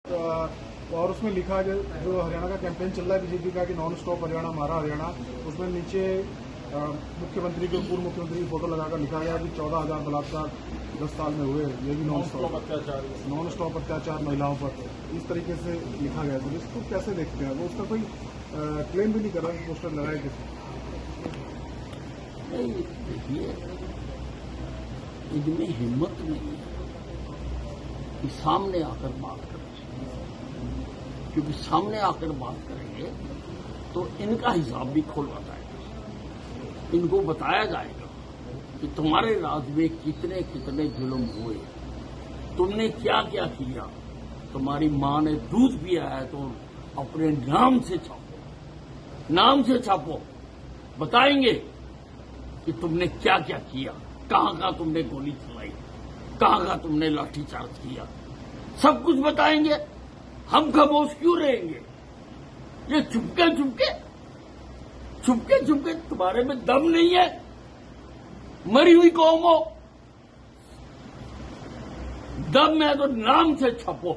और उसमें लिखा है जो हरियाणा का कैंपेन चल रहा है बीजेपी का कि नॉन स्टॉप हरियाणा हमारा हरियाणा, उसमें नीचे मुख्यमंत्री के पूर्व मुख्यमंत्री की फोटो लगाकर लिखा गया कि 14,000 बलात्कार 10 साल में हुए, ये भी नॉन स्टॉप अत्याचार महिलाओं पर, इस तरीके से लिखा गया। तो इसको कैसे देखते हैं? वो उसका कोई क्लेम भी नहीं कर रहा, पोस्टर लगाए किसी। देखिए, इनमें हिम्मत नहीं है कि सामने आकर बात करें, क्योंकि सामने आकर बात करेंगे तो इनका हिसाब भी खोला जाएगा। इनको बताया जाएगा कि तुम्हारे राज में कितने कितने जुल्म हुए, तुमने क्या क्या किया। तुम्हारी मां ने दूध पिया है तो अपने नाम से छापो, नाम से छापो। बताएंगे कि तुमने क्या क्या किया, कहां कहां तुमने गोली चलाई, कहां कहां तुमने लाठीचार्ज किया, सब कुछ बताएंगे। हम खामोश क्यों रहेंगे? ये चुपके चुपके चुपके चुपके तुम्हारे में दम नहीं है? मरी हुई कौम हो, दम है तो नाम से छपो,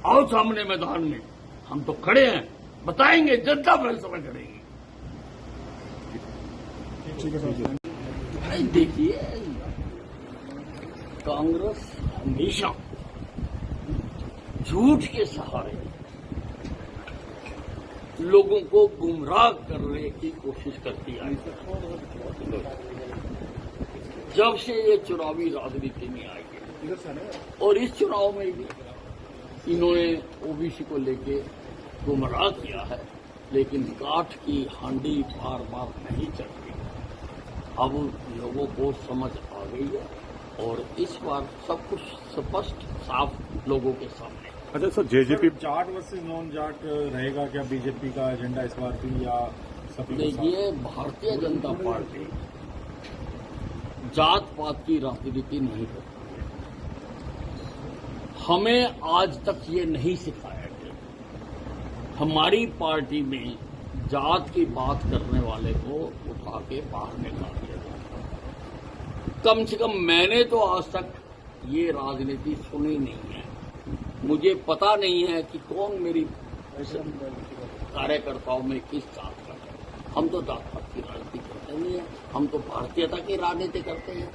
आओ सामने मैदान में। हम तो खड़े हैं, बताएंगे, जनता फैसला करेगी। देखिए, कांग्रेस हमेशा झूठ के सहारे लोगों को गुमराह करने की कोशिश करती आई। जब से ये चुनावी राजनीति में आई है, और इस चुनाव में भी इन्होंने ओबीसी को लेके गुमराह किया है, लेकिन काठ की हांडी बार बार नहीं चढ़ती। अब लोगों को समझ आ गई है और इस बार सब कुछ स्पष्ट साफ लोगों के सामने। अच्छा sir, JJP Jat versus non Jat रहेगा क्या बीजेपी का एजेंडा इस बार भी, या सभी? देखिए, भारतीय जनता पार्टी जात पात की राजनीति नहीं करती। हमें आज तक ये नहीं सिखाया गया। हमारी पार्टी में जात की बात करने वाले को उठा के बाहर निकाल दिया जाता। कम से कम मैंने तो आज तक ये राजनीति सुनी नहीं है। मुझे पता नहीं है कि कौन मेरी कार्यकर्ताओं में किस जात का है। हम तो जात पात की राजनीति करते नहीं है, हम तो भारतीयता की राजनीति करते हैं,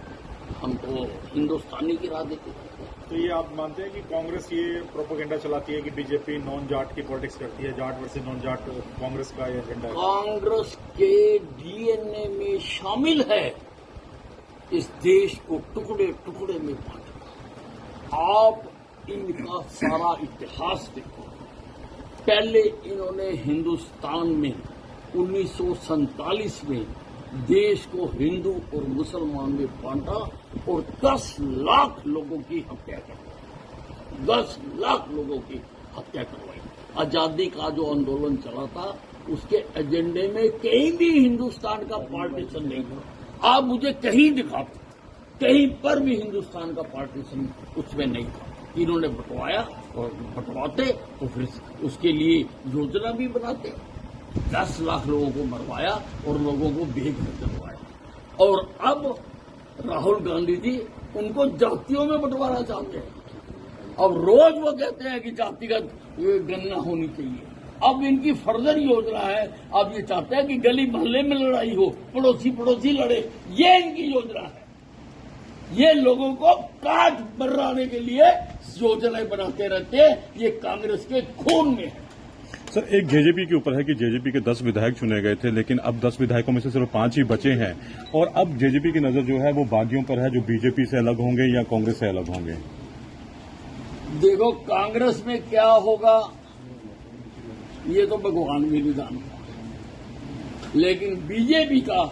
हम तो हिंदुस्तानी की राजनीति करते हैं। तो ये आप मानते हैं कि कांग्रेस ये प्रोपेगेंडा चलाती है कि बीजेपी नॉन जाट की पॉलिटिक्स करती है, जाट वर्सेस नॉन जाट कांग्रेस का एजेंडा है? कांग्रेस के डीएनए में शामिल है इस देश को टुकड़े टुकड़े में बांटना। आप इनका सारा इतिहास देखो। पहले इन्होंने हिंदुस्तान में 1947 में देश को हिंदू और मुसलमान में बांटा और 10 लाख लोगों की हत्या करवाई। 10 लाख लोगों की हत्या करवाई। आजादी का जो आंदोलन चला था, उसके एजेंडे में कहीं भी हिंदुस्तान का पार्टीशन नहीं था। आप मुझे कहीं दिखाते, कहीं पर भी हिंदुस्तान का पार्टीशन उसमें नहीं था। इन्होंने बंटवाया और बंटवाते तो फिर उसके लिए योजना भी बनाते। 10 लाख लोगों को मरवाया और लोगों को बेघर करवाया। और अब राहुल गांधी जी उनको जातियों में बंटवाना चाहते हैं। अब रोज वो कहते हैं कि जातिगत गणना होनी चाहिए। अब इनकी फर्दर योजना है, अब ये चाहते हैं कि गली मोहल्ले में लड़ाई हो, पड़ोसी पड़ोसी लड़े। ये इनकी योजना है। ये लोगों को काट बर्राने के लिए योजनाएं बनाते रहते हैं। ये कांग्रेस के खून में है। सर, एक जेजेपी के ऊपर है कि जेजेपी के 10 विधायक चुने गए थे, लेकिन अब 10 विधायकों में से सिर्फ 5 ही बचे हैं, और अब जेजेपी की नजर जो है वो बागियों पर है, जो बीजेपी से अलग होंगे या कांग्रेस से अलग होंगे। देखो, कांग्रेस में क्या होगा ये तो भगवान भी नहीं जानता, लेकिन बीजेपी का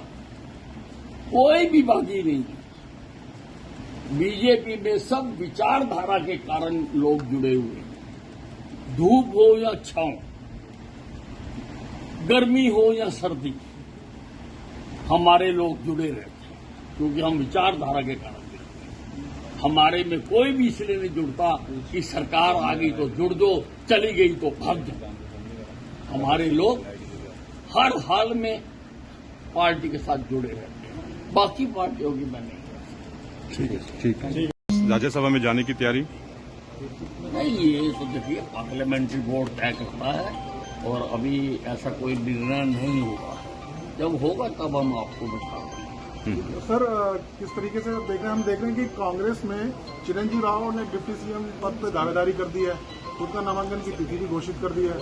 कोई भी बागी नहीं है। बीजेपी में सब विचारधारा के कारण लोग जुड़े हुए हैं। धूप हो या छांव, गर्मी हो या सर्दी, हमारे लोग जुड़े रहते हैं, क्योंकि हम विचारधारा के कारण जुड़ते हैं। हमारे में कोई भी इसलिए नहीं जुड़ता कि सरकार आ गई तो जुड़ दो, चली गई तो भाग जाओ। हमारे लोग हर हाल में पार्टी के साथ जुड़े रहते हैं। बाकी पार्टियों की मैं नहीं। ठीक है, ठीक है। राज्यसभा में जाने की तैयारी? नहीं, ये तो देखिए पार्लियामेंट्री बोर्ड तय करता है और अभी ऐसा कोई निर्णय नहीं हुआ। जब होगा तब हम आपको बताएंगे। तो सर किस तरीके से देख रहे हैं, हम देख रहे हैं कि कांग्रेस में चिरंजीव राव ने डिप्टी सीएम पद पर दावेदारी कर दी है, खुद का नामांकन की तिथि भी घोषित कर दी है।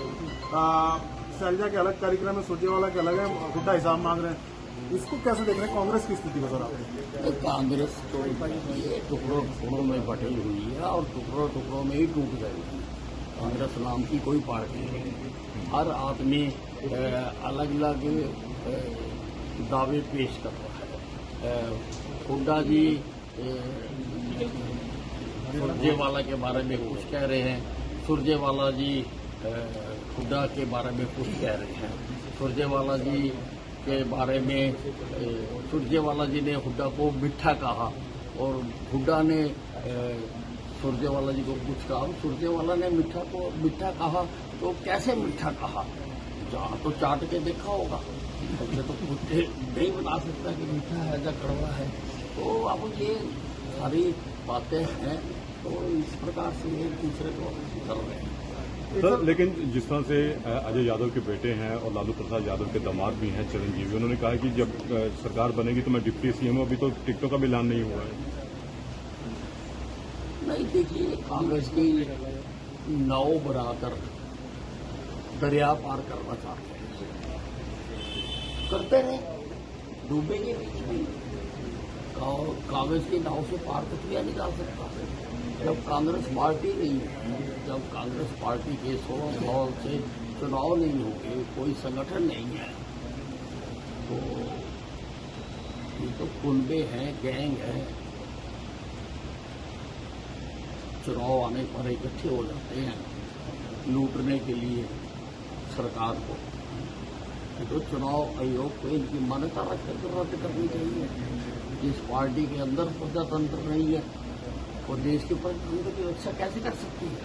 शैलजा के अलग कार्यक्रम है, सुरजेवाला के अलग है, हुड्डा हिसाब मांग रहे हैं। इसको कैसे देख रहे हैं कांग्रेस की स्थिति को सर आप? कांग्रेस तो ये टुकड़ों टुकड़ों में बटी हुई है और टुकड़ों टुकड़ों में ही टूट गई। कांग्रेस नाम की कोई पार्टी नहीं, हर आदमी अलग अलग दावे पेश कर रहा है। हुड्डा जी सुरजेवाला के बारे में कुछ कह रहे हैं, सुरजेवाला जी हुड्डा के बारे में कुछ कह रहे हैं। सुरजेवाला जी के बारे में सुरजेवाला जी ने हुड्डा को मिठा कहा और हुड्डा ने सुरजेवाला जी को कुछ कहा। सुरजेवाला ने मिठा कहा तो कैसे मिठा कहा? जहाँ तो चाट के देखा होगा, उससे तो कुछ नहीं बता सकता कि मीठा है या कड़वा है। तो अब ये सारी बातें हैं, तो इस प्रकार से एक दूसरे को कर रहे हैं। सर लेकिन जिस तरह से अजय यादव के बेटे हैं और लालू प्रसाद यादव के दामाद भी हैं चिरंजीवी, उन्होंने कहा कि जब सरकार बनेगी तो मैं डिप्टी सीएम हूं, अभी तो टिकटों का भी ऐलान नहीं हुआ है। नहीं, देखिए कांग्रेस की नाव बनाकर दरिया पार करना चाहते हैं, करते रहे, डूबेंगे बीच में। कांग्रेस की नाव से पार तो किया नहीं जा सकता। जब कांग्रेस पार्टी नहीं है, जब कांग्रेस पार्टी के 16 साल से चुनाव नहीं होंगे, कोई संगठन नहीं है, तो ये तो कुनबे हैं, गैंग है, चुनाव आने पर इकट्ठे हो जाते हैं लूटने के लिए सरकार को। तो चुनाव आयोग को इनकी मान्यता रद्द करनी चाहिए। जिस पार्टी के अंदर प्रजातंत्र नहीं है, वो देश के प्रजातंत्र की रक्षा कैसे कर सकती है?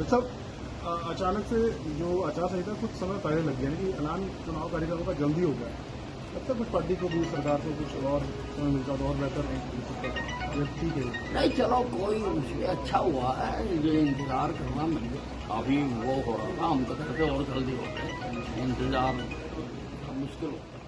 सर अचानक से जो आचार संहिता कुछ समय पहले लग गया है कि ऐलान चुनाव कार्यक्रमों का जल्दी हो गया, तब तक कुछ पार्टी को भी सरकार से कुछ और समय मिलता तो और बेहतर ठीक है। नहीं, चलो कोई उसमें अच्छा हुआ है, ये इंतजार करना अभी वो हो रहा था, हम तो कहते और जल्दी हो गए, इंतजार मुश्किल होता है।